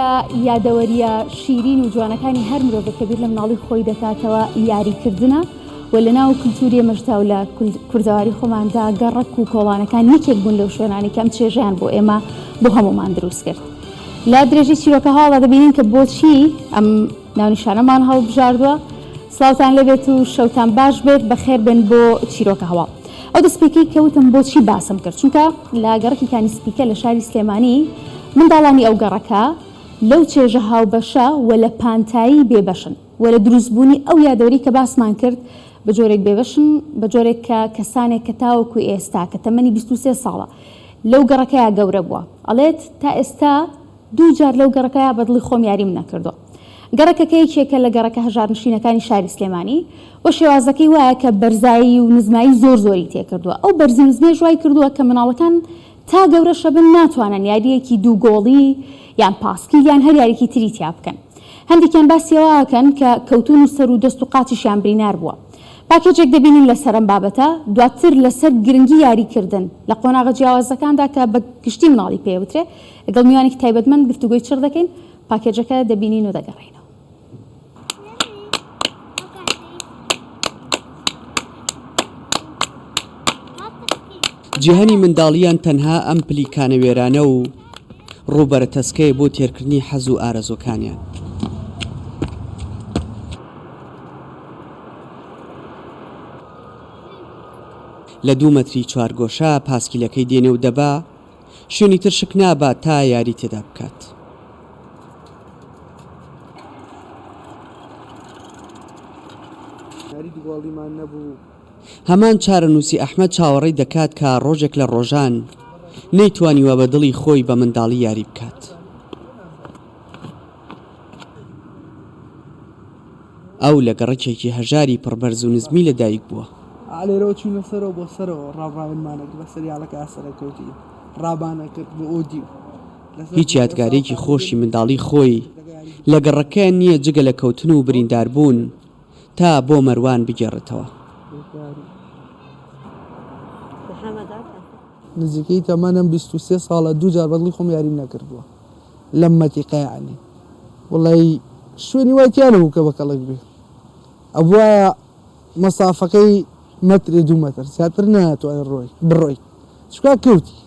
لە یادەوەریە شیرین و جوانەکانی هەر مرۆڤ کەبیر لە مناڵی خۆی دەکاتەوە یاریکردنە و لە ناو کولتوری ئێمەشدا و لە کوردەواری خۆماندا گەڕک و کۆڵانەکان یەکێک بوون لەو شوێنانی کەم چێژیان بۆ ئێمە بۆ هەمومان دروست کرد. لە درێژی چیرۆکە هەواڵە دەبینین کە بۆچی ئەم ناونیشانەمان هەڵبژاردووە. سڵاوتان لەبێت و شەوتان باش بێت بەخێر بن بۆ چیرۆکە هەواڵ. ئەو دەستپێکی کەوتم بۆچی باسم کرد چونکە لە گەڕکی کانی سپیکە لە شاری سلێمانی منداڵانی ئەو گەڕەکە لەو چێژە هاوبەشە و لە پانتایی بێبەشن و لە دروستبوونی ئەو یادەوەری کە باسمان کرد بە جۆرێک بێبەشن بە جۆرێک کە کەسانێک کە تاوەکو ئێستا کە تەمەنی 23 ساڵە لەو گەڕەکەیە گەورە بووە ئەڵێت تا ئێستا دوو جار لەو گەڕەکەیە بەدڵی خۆم یاریم نەکردووە. گەڕەکەکە یەکێکە لە گەڕەکە هەژارنشینەکانی شاری سلێمانی و شێوازەکەی وایە کە بەرزایی و نزمایی زۆری تێکردووە. ئەو بەرزی نزمێ ژوای کردووە کە مناڵەکان تا گەورە شەبن ناتوانن یاریەکی دوو گۆڵی یان پاسکی یان هەر یاریکی تری تیا بکەن. هەندێکیان باسیەوەکەن کە کەوتون و سەر و دەست و قاچیشیان برینار بووە. پاکێجێک دەبینین لەسەر ئەم بابەتە دواتر لەسەر گرنگی یاریکردن لە قۆناغە جیاوازەکاندا کە بە گشتی مناڵی پێوترێ لەگەڵ میوانێکی تایبەتمەند گفتوگۆی چڕ دەکەین. پاکێجەکە دەبینین و دەگەڕێنەوە. جیهانی منداڵیان تەنها ئەم پلیکانە وێرانە و ڕووبەرە تەسکەیە بۆ تێرکردنی حەز و ئارەزۆکانیان. لە 2 مەتری چوارگۆشە پاسکیلەکەی دێنێ و دەبا شوێنی تر شک نابات تا یاری تێدا بکات. هەمان چارەنووسی ئەحمەد چاوەڕێی دەکات کە ڕۆژێک لە ڕۆژان نەیتوانیوە بە دڵی خۆی بە منداڵی یاری بکات. ئەو لە گەڕەکێکی هەژاری پڕبەرز و نزمی لەدایک بووە. ئالێرەوە چوونە سەرەوە بۆ سەرەوە ڕاوڕاوێنمانەکە بە سەریاڵەکە ئاسەرەکەوتی ڕابانەکرد بۆ ئۆدی و هیچ یادگارێکی خۆشی منداڵی خۆی لە گەڕەکەیان نییە جگە لە کەوتن و برینداربوون تا بۆ مەروان بگێڕێتەوە. نزیکەی تەمەنم 23 ساڵە دوو جار بەدڵی خۆم یاریم نەکردووە لەم مەتیقەیانی وڵی شوێنی وایتیانەبوو کە بە کەڵک بێ ئەوایە مەسافەکەی مەترێ 2 مەتر زیاتر ناتوانێت بڕۆیت چکا کەوتی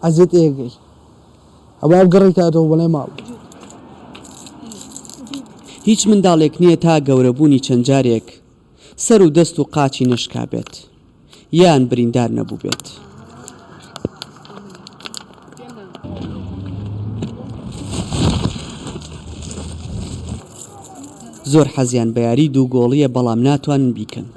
ئەزێت ئێگەی ئەوە بگەڕێی تاتەوە بەڵێ ماڵ. هیچ منداڵێک نییە تا گەورەبوونی چەند جارێک سەر و دەست و قاچی نشکا بێت یان بریندار نەبوو بێت. زۆر حەزیان بە یاری دوو گۆڵیە بەڵام ناتوانن بیکەن.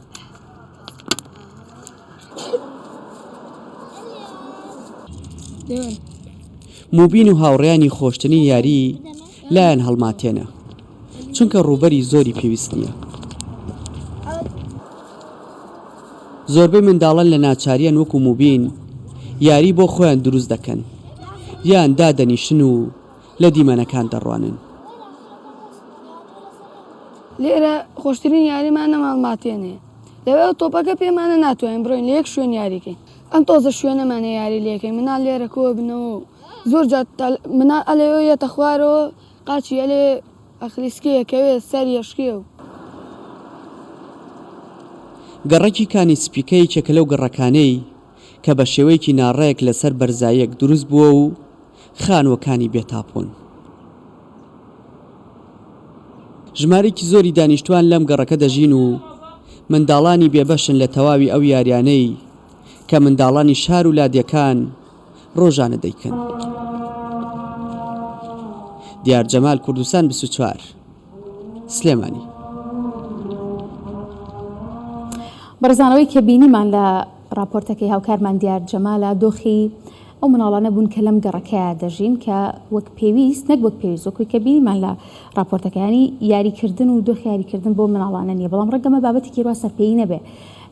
موبین و هاوڕێیانی خۆشتنی یاری لایەن هەڵماتێنە چونکە ڕووبەری زۆری پێویست نییە. زۆربەی منداڵان لە ناچاریان وەکو موبین یاری بۆ خۆیان دروست دەکەن یان دادەنیشن و لە دیمەنەکان دەڕوانن. لێرە خۆشترین یاریمان نەماڵماتێنێ لەوێ تۆپەکە پێمانە ناتوانین بڕۆین لە یەک شوێن یاریکەین ئەم تۆزە شوێنەمانە یاری لەکەین منال لێرە کۆ بنەوە زۆر منال ئەلێەوە یەتە خوارەوە قاچی ئەلێ ئەخلیسکەیەکەوێ سەر یەشکێ و گەڕەکی کانی سپیکەی چێکە لەو گەڕەکانەی کە بە شێوەیەکی ناڕێک لەسەر بەرزایەک دروست بووە و خانوەکانی بێتاپۆن. ژمارەی زۆری دانیشتوان لەم گەڕەکە دەژین و منداڵانی بێبەشن لە تەواوی ئەو یاریانەی کە منداڵانی شار و لادیەکان ڕۆژانە دەیکەن. دیار جەمال کوردستان 24 سلێمانی. بەرزانەوەی کە بینیمان لە راپۆرتەکەی هاوکارمان دیار جەمالە دۆخی ئەو مناڵانە بوون کە لەم گەڕەکەیە دەژین کە وەک پێویست نەک وەک پێویست وەکوی کە بینیمان لە راپۆرتەکانی یاریکردن و دۆخی یاریکردن بۆ مناڵانە نییە بەڵام ڕەنگەمە بابەتێکی ڕوا سەرپێی نەبێ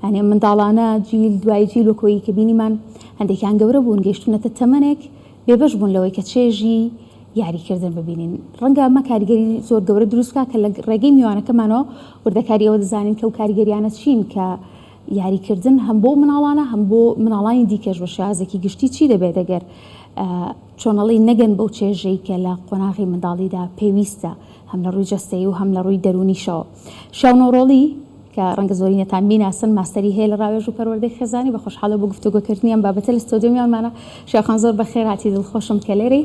یعنی منداڵانە جیل دوای جیل وەکۆی کە بینیمان هەندێکیان گەورە بوون گەیشتونەتە تەمەنێک بێبەش بوون لەوەی کە چێژی یاریکردن ببینین ڕەنگە ئەمە کاریگەری زۆر گەورە دروستکە کە لە ڕێگەی میوانەکەمانەوە وردەکاری ئەوە دەزانین کە ئەو کاریگەریانە چین کە یاریکردن هەم بۆ مناڵانە هەم بۆ مناڵانی دیکەش بە شازێکی گشتی چی دەبێت دەگەر چۆنەڵی نەگەن بەو چێژەی کە لە قۆناغی منداڵیدا پێویستە هەم لە ڕووی جەستەیی و هەم لە ڕووی دەرونیشەوە. شاونۆڕۆڵی کە ڕەنگە زۆری نەتان بیناسن ماستەری هەیە لە ڕاوێژ و پەروەردەی خێزانی بە خۆشحاڵە بۆ گفتوگۆکردنیان بابەتە لە ستۆدیۆمیانمانە. شێخان زۆر بەخێر هاتی دڵخۆشم کە لێرەی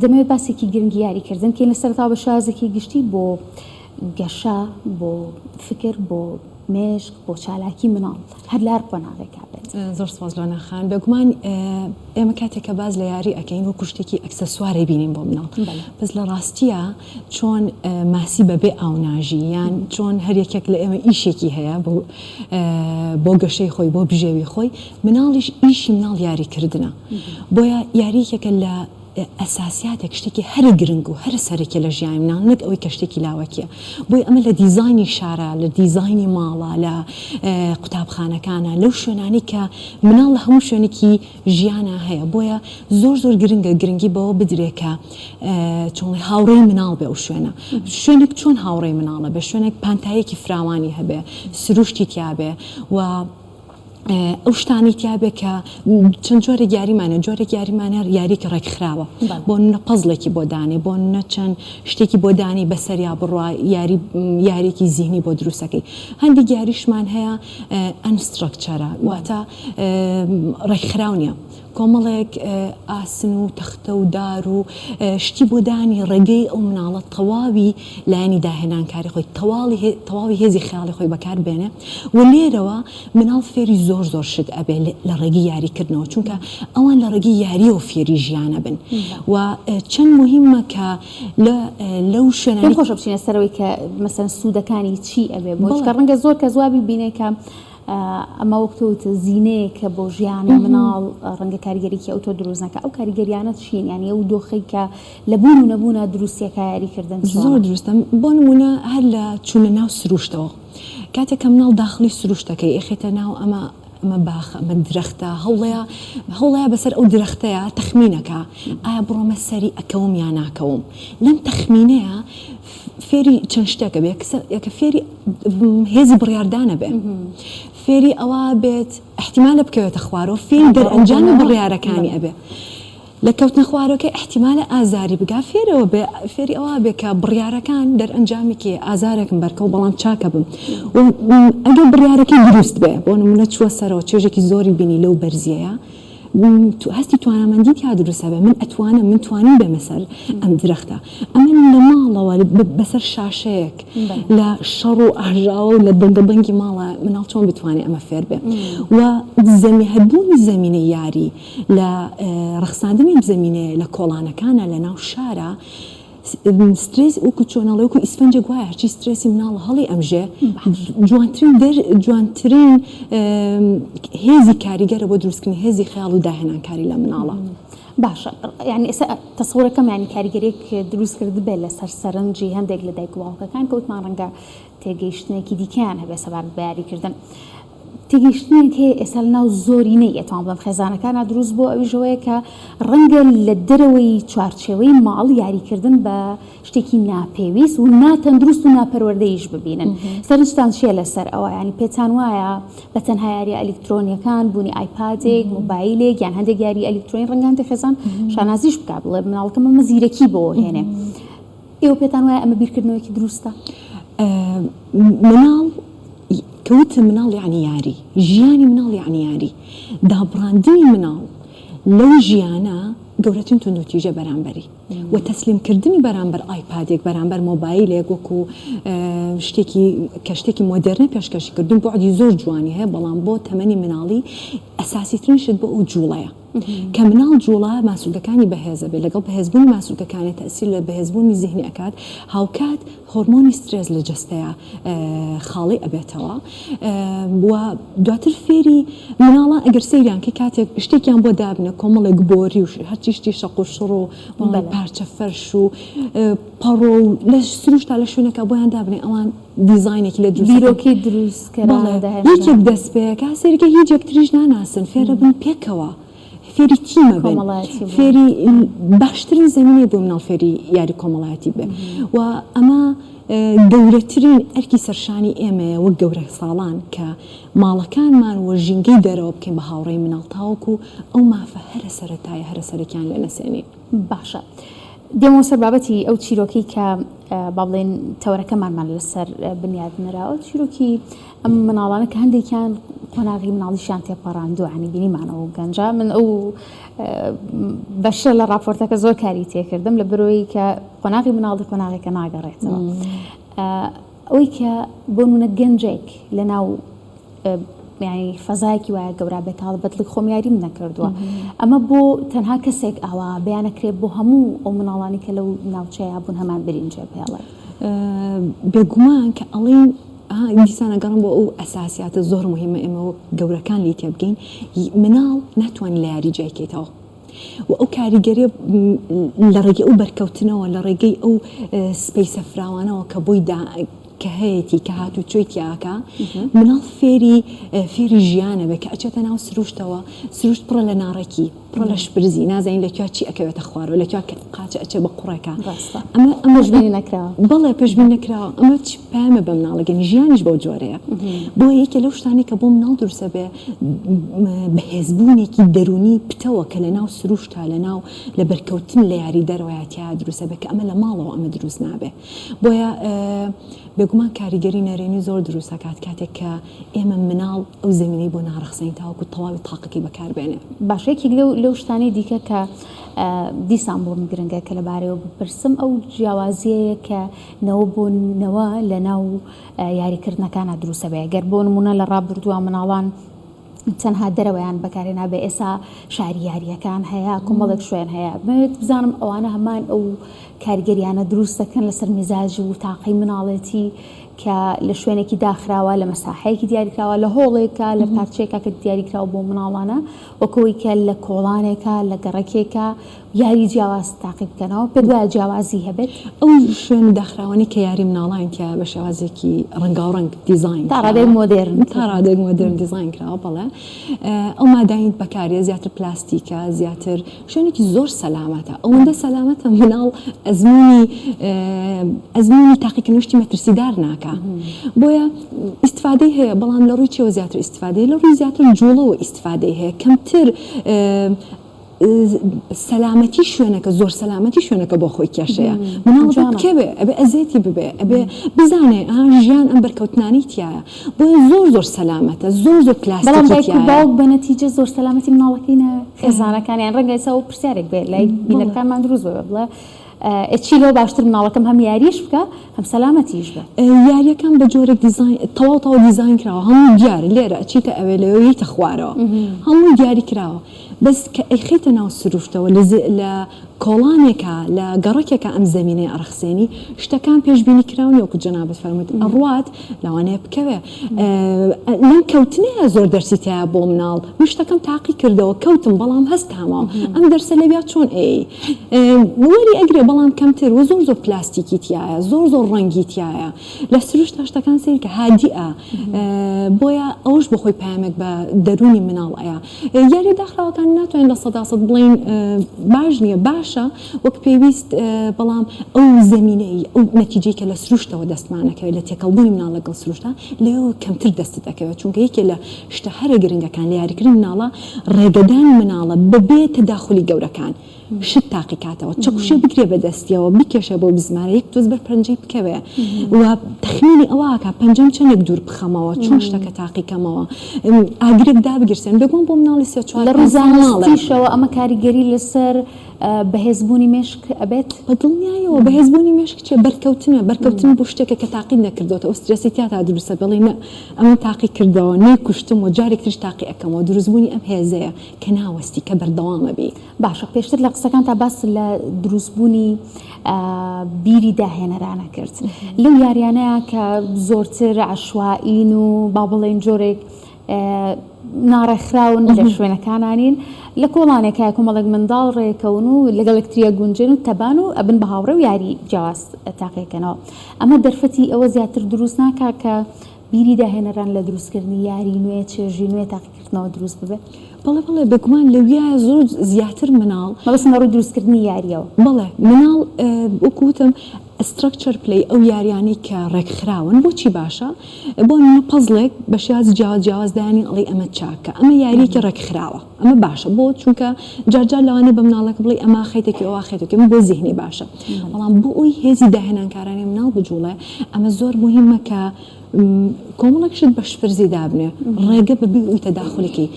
دەمەوێت باسێکی گرنگی یاریکردن کە لە سەرتاوە بە شازێکی گشتی بۆ گەشە بۆ فکر بۆ مێشک بۆ چالاکی مناڵ هەر لار قۆناغێکا بێت. زۆر سپاس لۆنا خان بێگومان ئێمە کاتێککە باز لە یاری ئەکەین وەکو شتێکی ئەکسەسوارێ بینین بۆ مناڵ بەس لە ڕاستیە چۆن ماسی بەبێ ئاوناژی یان چۆن هەرێکێک لە ئێمە ئیشێکی هەیە بۆ گەشەی خۆی بۆ بژێوی خۆی مناڵیش ئیشی مناڵ یاریکردنە بۆیە یاریکێکە لە ئەساسیاتێک شتێکی هەر گرنگ و هەر سەرێکی لە ژیانی مناڵ نەک ئەوەی کە شتێکی لاوەکیە بۆی ئەمە لە دیزایانی شارە لە دیزایانی ماڵە لە قوتابخانەکانە لەو شوێنانی کە مناڵ لە هەموو شوێنێکی ژیانە هەیە بۆیە زۆر گرنگە گرنگی بەوە بدرێکە چۆنڵی هاوڕێی مناڵ بێ ئەو شوێنێک چۆن هاوڕێی مناڵە بێ شوێنێک پانتایەکی فراوانی هەبێ سروشتی تیابێ و ئەو شتانی تیابێ کە چەند جۆرە یاریمانە یاریکە ڕێکخراوە بۆ نە پەزڵێکی بۆ دانی بۆ نە چەند شتێکی بۆ دانی بەسەریا بڕوا یاریکی زیهنی بۆ دروستەکەی هەندێک یاریشمان هەیە ئەنسترکچەرە واتە ڕێکخراو نیە کۆمەڵێک ئاسن و تەختە و دار و شتی بۆ دانی ڕێگەی ئەو مناڵە تەواوی لایانی داهێنانکاری خۆی تەواوی هێزی خیاڵی خۆی بەکار بێنێ و لێرەوە مناڵ فێری زۆر شت ئەبێ لە ڕێگەی یاریکردنەوە چونکە ئەوان لە ڕێگەی یاریەوە فێری ژیانە بن و چەند مهمە کە لەو شوێنانی خۆشە بچینە سەرەوەی کە مەسەن سوودەکانی چی ئەبێ بۆچکە ڕەنگە زۆر کە زوابی بینێ کە ئەمە وەکتەوتە زیینەیە کە بۆ ژیانی مناڵ ڕەنگە کاریگەریکی ئەو تۆ دروست نەکە ئەو کاریگەریانە چین ینی ئەو دۆخەی کە لە بوون و نەبوونە دروستیەکە یاریکردن زۆر دروستە بۆ نمونە هەر لە چوونە ناو سروشتەوە کاتێک کە مناڵ داخلی سروشتەکەی ئەخێتە ناو ئەمە باخە ئەمە درەختە هەوڵەیە بەسەر ئەو درەختەیە تەخمینەکە ئایا بڕۆمە سەری ئەکەوم یا ناکەوم لەم تەخمینەیە فێری چەند شتێکە بێ کە فێری هێزی بڕیاردانە بێ فێری ئەوە بێت احتیمالە بکەوێتە خوارەوە فێری دەرئەنجامی بڕیارەکانی ئەبێ لە کەوتنە خوارەکەی احتیمالە ئازاری بگا فێرەوە بێ فێری ئەوە بێ کە بڕیارەکان دەرئەنجامێکی ئازارێکم بەرکەوت بەڵام چاکە بم ئەگەر بڕیارەکەی دروست بێ بۆ نمونە چووە سەرەوە چێژێکی زۆری بینی لەو بەرزیەیە هەستی توانامەندی یا دروستە بێ من ئەتوانم من توانم بێمە سەر ئەم درەختە ئەمە لە ماڵەوە بەسەر شاشەیەک لە شەڕ و ئاژاوە و لە بەنگەبەنگی ماڵە مناڵ چۆن بتوانێت ئەمە فێر بێ و هەبوونی زەمینەی یاری لە ڕەخساندنی زەمینەیە لە کۆڵانەکانە لە ناو شارە سترێس وەکو چۆنەڵێ وەکو ئیسفەنجێک وایە هەرچی سترێسی مناڵە هەڵی ئەمژێ جوانترین هێزی کاریگەرە بۆ دروستکردنی هێزی خەیاڵ و داهێنانکاری لە مناڵە. باشە ینی ئێستا تەسەوڕەکەم ینی کاریگەریەک دروست کرد بێت لەسەر سەرنجی هەندێک لە دایک و باوکەکان کەوتمان ڕەنگە تێگەیشتنێکی دیکەیان هەبێ سەبارەت بە یاریکردن تێگەیشتنێک هەیە ئێستا لەناو زۆرینەی ئەتوان بڵێم خێزانەکانە دروست بۆ ئەویژەوەیە کە ڕەنگە لە دەرەوەی چوارچێوەی ماڵ یاریکردن بە شتێکی ناپێویست و ناتەندروست و ناپەروەردەیش ببینن سەرنجتان چیە لەسەر ئەوە ینی پێتان وایە بە تەنها یاری ئەلکترۆنیەکان بوونی ئایپادێک مۆبایلێک یان هەندێک یاری ئەلکترۆنی ڕەنگە خێزان شانازیش بکات بڵێ مناڵەکەم ئەمە زیرەکی بۆ هێنێ ئێوە پێتان وایە ئەمە بیرکردنەوەیکی دروستە مناڵ کەوتە مناڵ یعنی یاری ژیانی مناڵ یعنی یاری دابڕاندنی مناڵ لەو ژیانە گەورەترین توندوتیژە بەرامبەری و تەسلیمکردنی بەرامبەر ئایپادێک بەرامبەر مۆبایلێک وەکو شتێکی مۆدرنە پێشکەشکردن بۆ عادی زۆر جوانی هەیە بەڵام بۆ تەمەنی مناڵی ئەساسیترین شت بۆ ئەو جوڵەیە کە مناڵ جوڵە ماسوولەکانی بەهێزە بێت لەگەڵ بەهێزبوونی ماسوولەکانی تەسیر لە بەهێزبوونی زیهنی ئەکات هاوکات هۆرمۆنی سترێس لە جەستەیە خاڵی ئەبێتەوە و دواتر فێری مناڵە ئەگەر سەیریان کە کاتێک شتێکیان بۆ دابنە کۆمەڵێک بۆری و هەرچی شتی شەق و شڕ و پارچە فەرش و پەڕۆ و لە سروشتا لە شوێنەکە بۆیان دابنێ ئەوان دیزاینێکی لە بیرۆکی دروست یەکێک دەست پێ کاسێرەکە هیچ یەکتریش ناناسن فێرە بن پێکەوە فێری تیمە بن کۆمەڵایەتی بوون. فێری باشترین زمینێ بۆ مناڵ فێری یاری کۆمەڵایەتی بێ و ئەمە گەورەترین ئەرکی سەرشانی ئێمەیە وەک گەورە ساڵان کە ماڵەکانمان وە ژینگەی دەرەوە بکەین بە هاوڕێی مناڵ تاوەکو ئەو مافە هەرە سەرەتایە هەرە سەرەکیان لێ نەسێنین. باشە دێمەوە سەر بابەتی ئەو چیرۆکی کە با بڵێن تەورەکەمانمان لەسەر بنیاد نراوە چیرۆکی ئەم مناڵانە کە هەندێکیان قۆناغی مناڵیشیان تێپەڕاندوو عنی بینیمانەوە گەنجا من ئەو بەشە لە راپۆرتەکە زۆر کاری تێکردم لە بەرۆی کە قۆناغی مناڵی قۆناغێکە ناگەڕێتەوە ئەوەی کە بۆ نمونە گەنجێک لە ناو یعنی فەزایەکی وایە گەورە بێتاڵ بەدڵی خۆمیاریم نەکردووە ئەمە بۆ تەنها کەسێک ئاوا بەیانەکرێت بۆ هەموو ئەو مناڵانی کە لەو ناوچەیە بوون هەمان برینجە پێڵێ بێگومان کە ئەڵین دیسانە گەڕم بۆ ئەو ئەساسیاتە زۆر مهمە ئێمە گەورەکان لی تێ بگەین مناڵ ناتوانین لە یاری جایکێتەوە و ئەو کاریگەریە لە ڕێگەی ئەو بەرکەوتنەوە لە ڕێگەی ئەو سپەیسە فراوانەوە کە بۆی کە هەیەی کە هات و چۆی تیاکە مناڵ فێری ژیانە بێ کە ئەچێتە ناو سروشتەوە سروشت پڕە لە ناڕێکی پڕە لە شپرزی نازانین لەکوێ چی ئەکەوێتە خوارەوە لەکوێ قاچە ئەچێ بە قوڕەکە ئەمە پێشبینی نەکراوە بەڵێ پێشبینی نەکراوە ئەمە چی پامە بە مناڵەگەنی ژیانیش بۆ جۆرەیە بۆ یەکێ لەو شتانی کە بۆ مناڵ دروستە بێ بەهێزبوونێکی دەرونی پتەوە کە لە ناو سروشتە لە ناو لە بەرکەوتن لە یاری دەرەوەیەتیا دروستە بێ کە ئەمە لە ماڵەوە ئەمە دروست نابێ بۆیە بێگومان کاریگەری نەرێنی زۆر دروستە کاتێک کە ئێمە مناڵ ئەو زمینەی بۆ ناڕەخسەین تاوەکو تەواوی تاقەکەی بەکاربێنێ باشەیەکی لەو شتانی دیکە کە دیسان بۆ من گرنگە کە لەبارەوە بپرسم ئەو جیاوازیەیە کە نەوە بۆنەوە لە ناو یاریکردنەکانە دروستە بێ گەر بۆ نمونە لە ڕابردووە مناڵان تەنها دەرەوەیان بەکارێنا بێ ئێسا شاری یاریەکان هەیە کۆمەڵێک شوێن هەیە بزانم ئەوانە هەمان ئەو کاریگەریانە دروست دەکەن لەسەر میزاج و تاقی مناڵێتی کە لە شوێنێکی داخراوە لە مەساحەیەکی دیاریکراوە لە هۆڵێکە لە پارچێکە کە دیاریکراوە بۆ مناڵانە وەکەوەی کە لە کۆڵانێکە لە گەڕەکێکە یاری جیاواز تاقی بکەنەوە پێ دوایە جیاوازی هەبێت ئەو شوێن داخراوانی کە یاری مناڵان کە بە شێوازێکی ڕەنگاوڕەنگ دیزاین تا ڕادێک مۆدرن دیزاین کراوە بەڵێ ئەو ماداین بەکارێ زیاتر پلاستیکە زیاتر شوێنێکی زۆر سەلامەتە ئەوەندە سەلامەتە مناڵ ئەزمموی تاقیکردنیشتی مەترسیدار ناکە بۆیە ئیسفادەی هەیە بەڵام لە ڕووی چێوە زیاتر ئیسفادەی لە ڕووی زیاتر جوڵەوە ئیسفادەی هەیە کەمتر سەلامەتی شوێنەکە زۆر سەلامەتی شوێنەکە بۆ خۆی کێشەیە مناڵ بکێ بێ ئەبێ ئەزێتی ببێ ئەبێ بزانێ ژیان ئەم بەرکەوتنانی تایە بۆیە زۆر سەلامەتە زۆر پلاستیکی باوک بە نەتیجە زۆر سەلامەتی مناڵەکەینە خێزانەکانیان ڕەنگە ئێستا و پرسیارێک بێت لای بینەکانمان دروست بێ بڵێ چی لەوە باشتر مناڵەکەم هەم یاریش بکە هەم سەلامەتیش بە یاریەکان بە جۆرێک تەواو دیزاین کراوە هەموو دیار لێرە چیتە ئەوێ لەوەیتە خوارەوە هەموو دیاری کراوە بەس کە ئەیخیتە ناو سروشتەوە لە کۆڵانێکە لە گەڕەکێکە ئەم زمینەی ئەرخسێنی شتەکان پێشبینی کراون وەکو جەنابەت فەرمووت ئەڕوات لەوانەیە بکەوێ لەم کەوتنەیە زۆر دەرسی تایە بۆ مناڵ من شتەکەم تاقی کردەوە کەوتم بەڵام هەستامەوە ئەم دەرسە لەبیا چۆن وەری ئەگرێ بەڵام کەمتر و زۆر پلاستیکی تایە زۆر ڕەنگی تایە لە سروشتە شتەکان سێری کە هادیئە بۆیە ئەوش بە خۆی پامێک بە دەرونی مناڵ ئەیە یاری داخراوەکان ناتوانین لە 100% بڵین باش نییە باشە وەک پێویست بەڵام ئەو زمینەی ئەو نەتیجەی کە لە سروشتەوە دەستمانەکەوێت لە تێکەڵبوونی مناڵ لەگەڵ سروشتە لەوە کەمتر دەست دەکەوێت چونکە یەکێ لە شتە هەرە گرنگەکان لە یاریکردن مناڵە ڕێگەدان مناڵە بەبێ تەداخلی گەورەکان شت تاقی کاتەوە چەقوشێ بگرێ بەدەستیەوە بکێشە بۆ بزمارە یەک دۆز بەر پەنجەی بکەوێ و تەخمینی ئەوەکە پەنجەم چەندێک دوور بخەمەوە چۆن شتەکە تاقیکەمەوە ئاگرێک دابگرسێن بێگومان بۆ مناڵی سێ چوار لە ڕووزانەڵیشەوە ئەمە کاریگەری لەسەر بەهێزبوونی مێشک ئەبێت بە دڵنیایەوە بەهێزبوونی مێشک چێ بەرکەوتن بۆ شتێکە کە تاقی نەکردەوە ئەو سترێسی تیاتا دروستە بڵێ نە ئەمە تاقی کردەوە نەیکوشتم و جارێک تریش تاقی ئەەکەمەوە دروستبوونی ئەم هێزەیە کە ناوەستی کە بەردەوامە بێ باشە پێشتر لە قسەکان تا باس لە دروستبوونی بیری داهێنەرانە کرد لەو یاریانەیە کە زۆرتر عەشوائین و با بڵێن جۆرێک ناڕێکخراون لە شوێنەکانانین لە کۆڵانێکە کۆمەڵێک منداڵ ڕێکەون و لەگەڵ یەکتریە گونجێن و تەبان و ئەبن بە هاوڕێ و یاری جیاواز تاقیکەنەوە ئەمە دەرفەتی ئەوە زیاتر دروست ناکا کە بیری داهێنەران لە دروستکردنی یاری نوێ چێژی نوێ تاقیکردن ڕۆیشتنەوە دروست ببێ بەڵێ بگومان لەویە زۆر زیاتر مناڵ مەبەستمە ڕووی دروستکردنی یاریەوە بەڵێ مناڵ وەکوتم سترکچەر پلی ئەو یاریانی کە ڕێکخراون بۆچی باشە بۆ پەزڵێک بە شێواز جیاوازدانی ئەڵێ ئەمە چاکە ئەمە یاریکە ڕێکخراوە ئەمە باشە بۆ چونکە جارجار لەوانێ بە مناڵەکە بڵێ ئەمە خەیتێکی ئەوە خەیتێکی بۆ زیهنی باشە بەڵام بۆ ئەوی هێزی داهێنانکارانی مناڵ بجوڵێ ئەمە زۆر مهمە کە کۆمەڵێکشت بەشپرزی دابنێ ڕێگە ببی ئەوی تەداخولێکی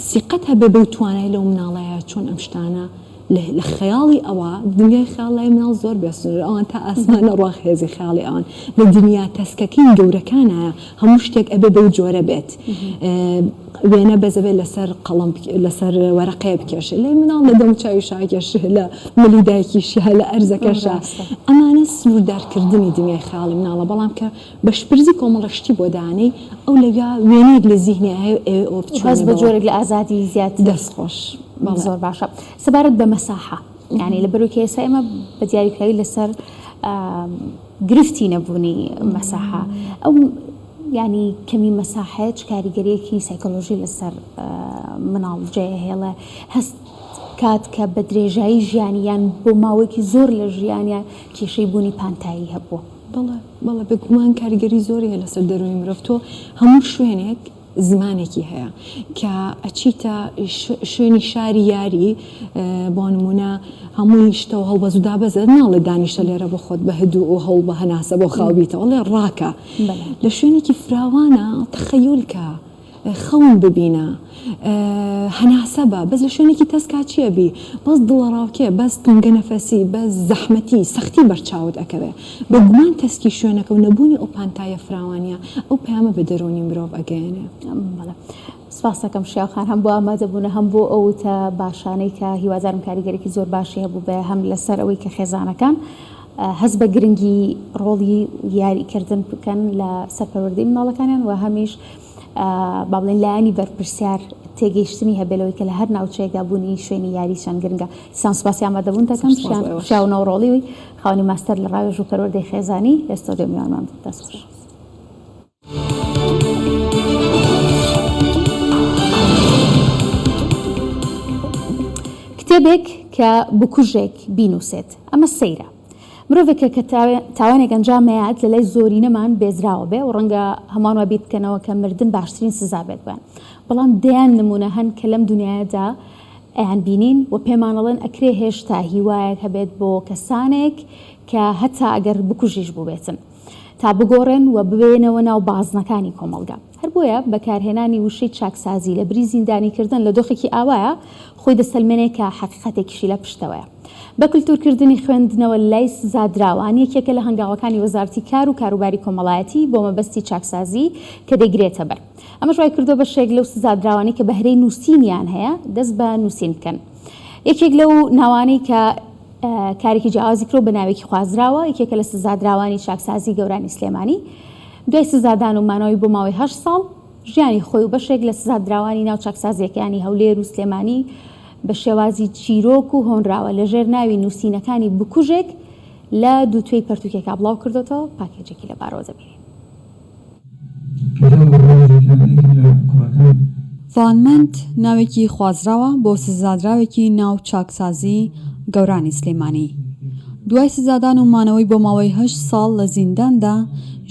سیقەت هەبێ بەو توانای لەو مناڵەیە چۆن ئەم شتانە لە خەیاڵی ئەوە دنیای خیاڵای مناڵ زۆر بێسنوور ئەوان تا ئاسمانە ڕاخ هێزی خیاڵی ئەوان لە دنیا تەسکەکەی گەورەکانە هەموو شتێک ئەبێ بەو جۆرە بێت وێنە بەزەبێت لەسەر قەڵم لەسەر وەرەقەیە بکێشێ لێ مناڵ لە دەم چاوی شاکێش لە ملی دایکیشە لە ئەرزەکەشە ئەمانە سنووردارکردنی دنیای خیاڵی مناڵە بەڵام کە بەشپرزی کۆمەڵەشتی بۆ دانەی ئەو لەویا وێنەیەک لە زیهنی هەیە بەس بە جۆرێک لە ئازادی زیاتر دەستخۆش زۆر باشە سەبارەت بە مەساحە یعنی لە بەرەوەی کە ئێستا ئێمە بە دیاریکراوی لەسەر گرفتی نەبوونی مەساحە ئەو ینی کەمی مەساحەیە چ کاریگەریەکی سایکۆلۆژی لەسەر مناڵ جێهێڵە هەست کات کە بە درێژایی ژیانیان بۆ ماوەیەکی زۆر لە ژیانیان کێشەی بوونی پانتایی هەبووە بەڵێ بگومان کاریگەری زۆری هەیە لەسەر دەروی مرۆڤ تۆ هەموو شوێنێک زمانێکی هەیە کە ئەچیتە شوێنی شاری یاری بۆ نمونە هەمووی شتەوە هەڵبەزودا بەزە ناڵێ دانیشتە لێرە بە خۆت بە هەدوو و هەڵ بە هەناسە بۆ خاوبیتەوە لێ ڕاکە لە شوێنێکی فراوانە تەخەیولکە خەون ببینە هەناسە بە بەس لە شوێنێکی تەسکا چیە بی بەس دڵەڕاوکێ بەس تونگە نەفەسی بەس زەحمەتی سەختی بەرچاوت ئەکەوێ بە گومان تەسکی شوێنەکە و نەبوونی ئەو پانتایە فراوانیە ئەو پەیامە بە دەرونی مرۆڤ ئەگەیەنێ سپاس دەکەم شیاوخان هەم بۆ ئامادەبوونە هەم بۆ ئەو تا باشانەی کە هیوادارم کاریگەرێکی زۆر باشی هەبوو بێ هەم لەسەر ئەوەی کە خێزانەکان هەست بە گرنگی ڕۆڵی یاریکردن بکەن لە سەرپەروەردەی مناڵەکانیان و هەمیش با بڵێن لایەنی بەرپرسیار تێگەیشتنی هەبێلەوەی کە لە هەر ناوچەیەکدا بوونی شوێنی یاریشان گرنگە سان سوپاسی ئامادەبوون دەکەم شیاو نەوڕۆڵی خاوەنی ماستەر لە ڕاوێژ و پەروەردەی خێزانی لە ئێستۆدیۆ میوانمان دەست خۆش. کتێبێک کە بکوژێک بینووسێت ئەمە سەیرە مرۆڤێکە کە تاوانێک ئەنجامەیەات لە لای زۆری نەمان بێزراوە بێ و ڕەنگە هەمان وە بیت بکەنەوە کە مردن باشترین سزا بێت بن بەڵام دەیان نمونە هەن کە لەم دنیادا ئەیان بینین و پێمانەڵێن ئەکرێ هێشتا هیوایەک هەبێت بۆ کەسانێک کە هەتا ئەگەر بکوژیش بووبێتن تا بگۆڕێن و ببێنەوە ناو بازنەکانی کۆمەڵگا هەر بۆیە بەکارهێنانی وشەی چاکسازی لە بری زیندانیکردن لە دۆخێکی ئاوایە خۆی دەسەلمێنێت کە حەقیقەتێکیشی لە پشتەوەیە بە کللتورکردنی خوێندنەوە لای سزادراوان یەکێکە لە هەنگاوەکانی وەزارەتی کار و کاروباری کۆمەڵایەتی بۆ مەبەستی چاکسازی کە دەیگرێتە بەر ئەمە ڕای کردو بەشێک لەو سزادراوانی کە بەهرەی نووسینیان هەیە دەست بە نووسین بکەن یەکێک لەو ناوانەی کە کارێکی جیاوازی کرۆ بە ناوێکی خوازراوە یەکێکە لە سزادراوانی چاکسازی گەورانی سلێمانی دوای سزادان و مانەوەی بۆ ماوەی 8 ساڵ ژیانی خۆی و بەشێک لە سزادراوانی ناو چاکسازیەکانی هەولێر و سلێمانی بە شێوازی چیرۆک و هۆنراوە لەژێر ناوی نووسینەکانی بکوژێک لە دووتوێی پەرتوکێکا بڵاو کردوەوە پاکێجێکی لە بارەوە دەبینین. فڵانمەند ناوێکی خوازراوە بۆ سزادراوێکی ناو چاکسازی گەورانی سلێمانی دوای سزادان و مانەوەی بۆ ماوەی 8 ساڵ لە زینداندا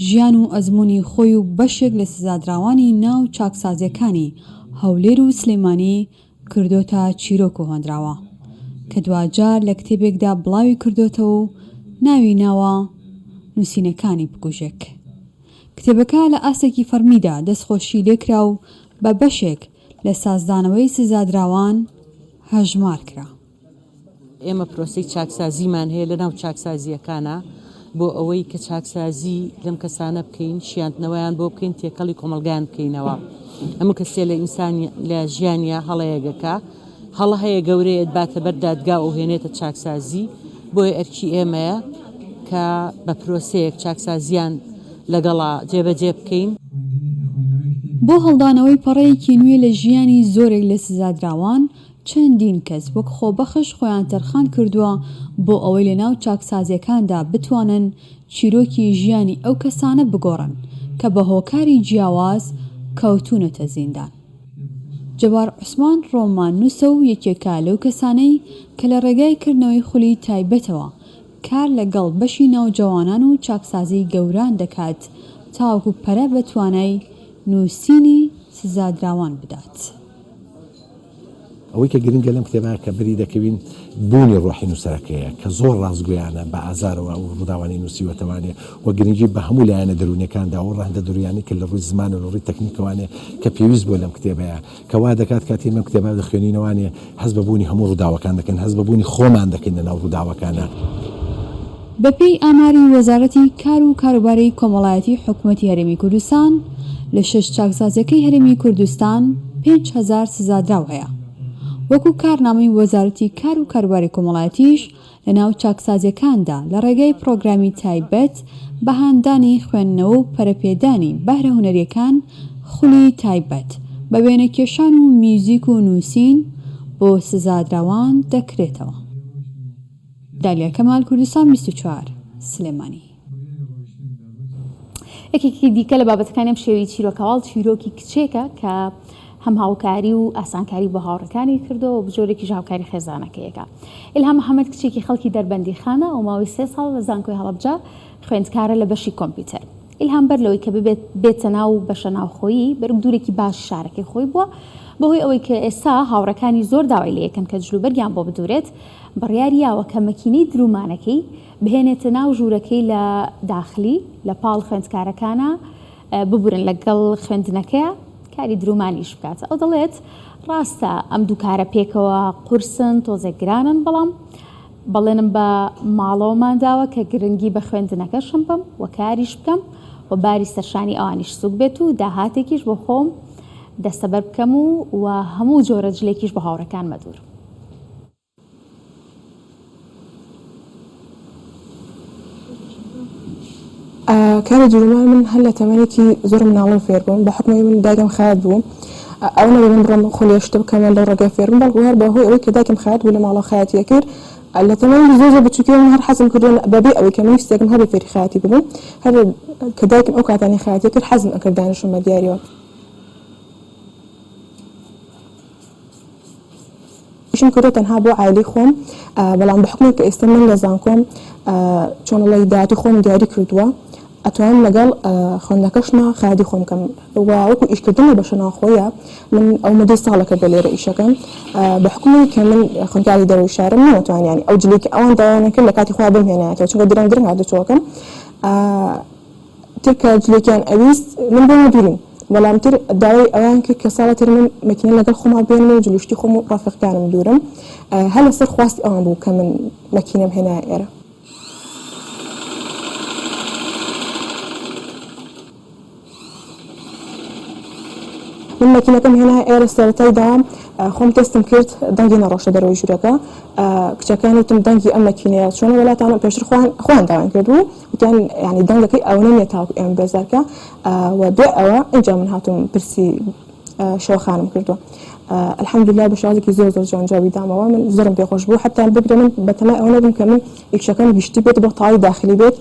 ژیان و ئەزمموی خۆی و بەشێک لە سزادراوانی ناو چاکسازیەکانی هەولێر و سلێمانی کردۆتە چیرۆک و هۆندراوە کە دوجار لە کتێبێکدا بڵاوی کردوتەوە و ناوی ناوە نووسینەکانی بکوژێک کتێبەکە لە ئاسێکی فەرمیدا دەستخۆشی لێکرا و بە بەشێک لە سازدانەوەی سزادراوان هەژمار کرا. ئێمە پرۆسی چاکسازیمان هەیە لە ناو چاکسازیەکانە بۆ ئەوەی کە چاکسازی لەم کەسانە بکەین شیاندنەوەیان بۆ بکەین تێکەڵی کۆمەلگایان بکەینەوە ئەمە کەسێ لە ئینسانی لە ژیانیا هەڵەیەگەکە هەڵە هەیە گەورەیەت باتە بەر دادگا و هێنێتە چاکسازی بۆیە ئەرکی ئێمەیە کە بە پرۆسەیەک چاکسازیان لەگەڵا جێبەجێ بکەین. بۆ هەڵدانەوەی پەڕەیەکی نوێ لە ژیانی زۆرێک لە سزادراوان چەندین کەس وەک خۆبەخش خۆیان تەرخان کردووە بۆ ئەوەی لە ناو چاکسازیەکاندا بتوانن چیرۆکی ژیانی ئەو کەسانە بگۆڕن کە بە هۆکاری جیاواز کەوتونەتە زیندان. جەبار عوسمان ڕۆمان نووسە و یەکێکە لەو کەسانەی کە لە ڕێگای کردنەوەی خولی تایبەتەوە کار لەگەڵ بەشی ناوجەوانان و چاکسازی گەوران دەکات تاوەکو پەرە بەتوانای نووسینی سزادراوان بدات. ئەوەی کە گرنگە لەم کتێبە کە بری دەکەوین بوونی ڕۆحی نووسەرەکەیە کە زۆر ڕازگویانە بە ئازارەوە و ڕووداوانی نووسیوەتەوانێ وە گرنگی بە هەموو لایەنە دەرونەکاندا و ڕەهندە دەرویانی کە لە ڕووی زمان و ڕووی تەکنیکەوانێ کە پێویست بۆ لەم کتێبەیە کە وا دەکات کاتی لەم کتێبە دەخوێنینەوانێ هەست بەبوونی هەموو ڕووداوەکان دەکەن هەست بەبوونی خۆمان دەکەین لە ناو ڕووداوەکانە. بەپێی ئاماری وەزارەتی کار و کاروباری کۆمەڵایەتی حکوومەتی هەرێمی کوردستان لە 6 چاکسازیەکەی هەرێمی کوردستان 5,000 سزادراو هەیە. وەکو کارنامەی وەزارەتی کار و کاروباری کۆمەڵایەتیش لە ناو چاکسازیەکاندا لە ڕێگەی پرۆگرامی تایبەت بەهاندانی خوێندنەوە و پەرەپێدانی بەهرە هونەریەکان خولی تایبەت بە وێنەکێشان و میوزیک و نووسین بۆ سزادراوان دەکرێتەوە. دالیا کەمال، کوردستان 24 سلێمانی. یەکێکی دیکە لە بابەتەکانیم شێوی چیرۆکەواڵ چیرۆکی کچێکە کە هەم هاوکاری و ئاسانکاری بە هاوڕەکانی کردەوە و بجۆرێکی هاوکاری خێزانەکەیەکە. ئیلهام محەممەد کچێکی خەڵکی دەربەندی خانە و ماوەی 3 ساڵ لە زانکۆی هەڵەبجە خوێندکارە لە بەشی کۆمپیوتەر. ئیلهام بەر لەوەی کە بێتە ناو بەشە ناوخۆیی بەرگدورێکی باش شارەکەی خۆی بووە بەهۆی ئەوەی کە ئێستا هاوڕەکانی زۆر داوای لە یەکەن کە جلوبەرگیان بۆ بدورێت بڕیاریاوە کە مەکینەی درومانەکەی بهێنێتە ناو ژوورەکەی لە داخلی لە پاڵ خوێندکارەکانە ببورن لەگەڵ خوێندنەکەیە کاری درومانیش بکاتە. ئەو دەڵێت ڕاستە ئەم دووکارە پێکەوە قورسن تۆزێک گرانن بەڵام بەڵێنم بە ماڵەوەمان داوە کە گرنگی بە خوێندنەکەشم بم و کاریش بکەم و باری سەرشانی ئەوانیش سوک بێت و داهاتێکیش بۆ خۆم دەستەبەر بکەم و هەموو جۆرە جلێکیش بە هاوڕەکان مەدور. کاری درومان من هەر لە تەمەنێکی زۆر مناڵە فێر بووم بە حکومی من داگەم خات بووم ئەو نەبێ بڕۆم خۆلیشتە بکەمە لەو ڕێگای فێرم بەڵکو هەر بەهۆی ئەوەی کە داگەم خات بوو لە ماڵە خایەتیە کرد لە تەمەنی زۆر بچووکێ من هەر حەزم کردوون بەبێ ئەوەی کە من ویستێکم هەبێ فێری خایەتی ببووم هەر کە داگەم ئەو کاتانی خایەتی کرد حەزم ئەکرد دانیشتم بە دیاریەوە. شم کردو تەنها بۆ عایلی خۆم بەڵام بە حکومی کە ئێستا من لە زانکۆم چۆن وڵی داهاتی خۆم دیاری کردووە ئەتوانم لەگەڵ خوێندنەکەشمە خایەتی خۆم بکەم وەکو ئیشکردن لە بەشە ناوخۆیە من ئەو مەدەی ساڵەکە بە لێرە ئیشەکەم بە حکومی کە من خوێندکاری دەرەوەی شارم نەتوانیانی ئەو جلێکی ئەوان داوایان کرد لە کاتی خۆیان بمهێنایەتەوە چونکە درەنگ هاتوچۆکەم تر کە جلێکیان ئەویست من بۆ نەدووریم بەڵام تر داوای ئەوان کرد کە ساڵە تر من مەکینە لەگەڵ خۆما بێنم و جلوشتی خۆم و ڕافقەکانم دوورم هەر لەسەر خواستی ئەوان بوو کە من مەکینەم هێنایە ئێرە. من مەکینەکەم هێنایە ئێرە سەرەتای داوام خۆم تستم کرد دەنگی نەڕۆشە دەرەوەی ژوورەکە کچەکانی وتم دەنگی ئەم مەکینەیە چۆنە وڵاتانە پێشتر خۆیان داوان کردبوو وتیان یعنی دەنگەکەی ئەوە نیە تاوەکو ئێمە بێزارکە و بێ ئەوە ئینجا من هاتووم پرسی شەوخانم کردووە. الحەمدولله بە شازێکی زۆر جوانجاوی دامەوە من زۆرم پێخۆش بوو حتا بگرێ من بەتەمای ئەوە نەبووم کە من ئیکشەکەم گشتی بێت بۆ تاوای داخلی بێت.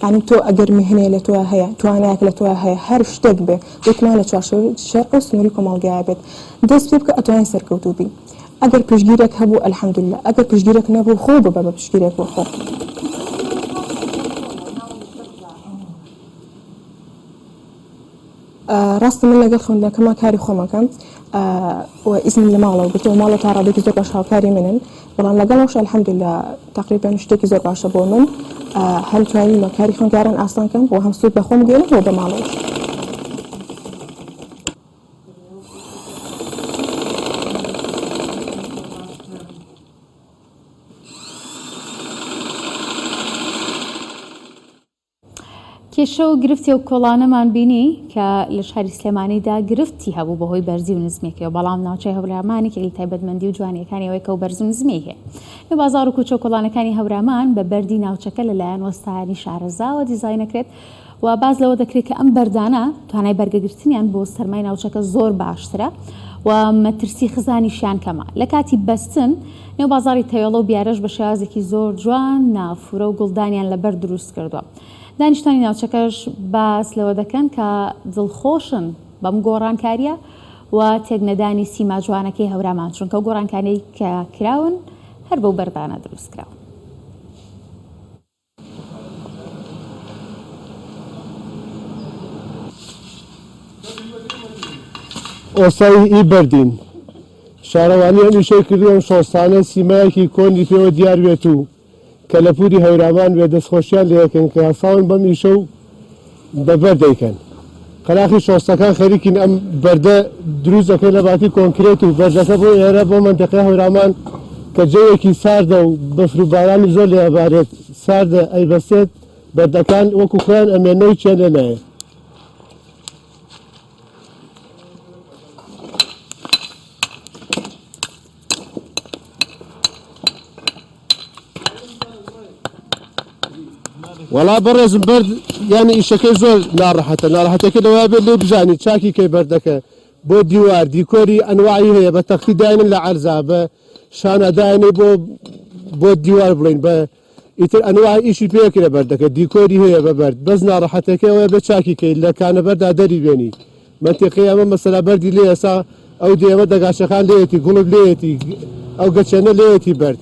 يعني تو أجر مهنة لتوها هي تواناك لتوها هي هر شتك به وكمان لتشاشو شرق سنوريكم الجابت دس بيبقى أتوان سركوتوبي أجر بشجيرك هبو الحمد لله أجر بشجيرك نبو خوب بابا بشجيرك وخو راست من لقى خونا كما كاري خوما كان واسم اللي ماله وقلت ماله تعرض لك زوج أشهر كاري منن والله لقى وش الحمد لله تقريبا اشتكي زوج أشهر بومن هل تواني ما كاري خون كارن أصلا كم وهم سوق بخوم جيله هو بمالوش کێشە و گرفتی و کۆڵانەمان بینی کە لە شاری سلێمانیدا گرفتی هەبوو بەهۆی بەرزی و نزمێکەوە بەڵام ناوچەی هەورامان کە تایبەتمەندی و جوانیەکانیەوەی کە و بەرز و نزمی هەیە لە بازاڕ و کوچە کۆڵانەکانی هەورامان بە بەردی ناوچەکە لەلایەن وەستایانی شارەزاوە دیزاینەکرێت و باز لەوە دەکرێت کە ئەم بەردانە توانای بەرگەگرتنیان بۆ سەرمای ناوچەکە زۆر باشترە و مەترسی خزانیشیان کەمە لە کاتی بەستن نێو بازاری تەوێڵە و بیارەش بە شێوازێکی زۆر جوان نافورە و گوڵدانیان لەبەر دروست کردووە دانیشتوانی ناوچەکەش باس لەوە دەکەن کە دڵخۆشن بەم گۆڕانکاریە و تێکنەدانی سیما جوانەکەی هەورامان چونکە ئەو گۆڕانکاریەی کە کراون هەر بەو بەردانە دروست کراون. ئۆسایی ئی بەردین شارەوانیان ئیشەی کردوم شۆستانە سیمایەکی کۆنی پێوە دیار بێت و کە لە پووری هەورامان وێ دەستخۆشیان لێەکەن کە هەساون بەم ئیشە و بەبەر دەیکەن. قەلاخی شۆستەکان خەریکین ئەم بەردە دروست دەکەن لە باتی کۆنکرێت و بەردەکە بۆ ئێرە بۆ مەنتەقەی هەورامان کە جەوێکی ساردە و بەفروبارانی زۆر لێ ئەبارێت ساردە ئەیبەسێت بەردەکان وەکو خۆیان ئەمێنەوەی چێ لێ نایە. وەڵا بەڕێزم بەرد یانی ئیشەکەی زۆر ناڕەحەتەکە لەوە بێت لێ بزانی چاکی کەی بەردەکە بۆ دیوار دیکۆری ئەنواعی هەیە بە تەختی داینن لە عەرزا بە شانەدایانی بۆ دیوار بڵین بە ئیتر ئەنواعی ئیشی پێکرە بەردەکە دیکۆری هەیە بە بەرد بەس ناڕەحەتەکەەوە بە چاکی کەی لە کانەبەردا دەری بێنی منتیقی ئەمە مەسەلا بەردی لێ ئێسا ئەو دێمە دەگاشەکان لێتی گوڵب لێتی ئەو گەچێنە لێتی بەرد.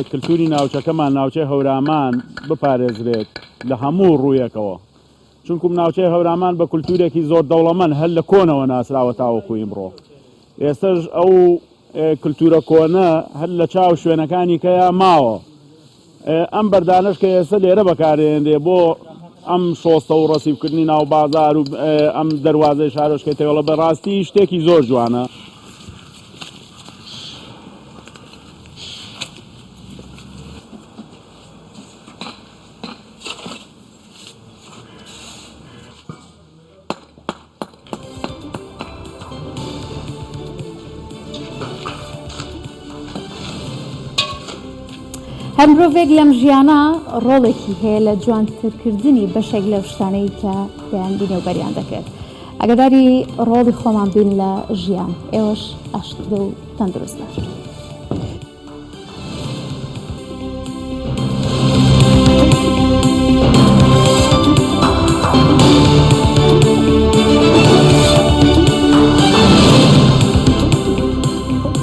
کللتوری ناوچەکەمان ناوچەی هەورامان بپارێزرێت لە هەموو ڕوویەکەوە چونکم ناوچەی هەورامان بە کولتورێکی زۆر دەوڵەمەند هەر لە کۆنەوە ناسراوە تاوەکو ئیمڕۆ. ئێستش ئەو کللتورە کۆنە هەر لە چاو شوێنەکانی کەیا ماوە. ئەم بەردانش کە ئێستا لێرە بەکارێنرێ بۆ ئەم شۆستە و ڕەسیبکردنی ناو بازار و ئەم دەواازەی شارۆشکێتەوەڵە بەڕاستی شتێکی زۆر جوانە. هەر مرۆڤێک لەم ژیانە ڕۆڵێکی هەیە لە جوانترکردنی بەشێک لەو شتانەی کە پێیانبینێ و بەریان دەکرێت. ئەگەداری ڕۆڵی خۆمان بین لە ژیان ئێوەش ئاشتیدە و تەندروست باشن.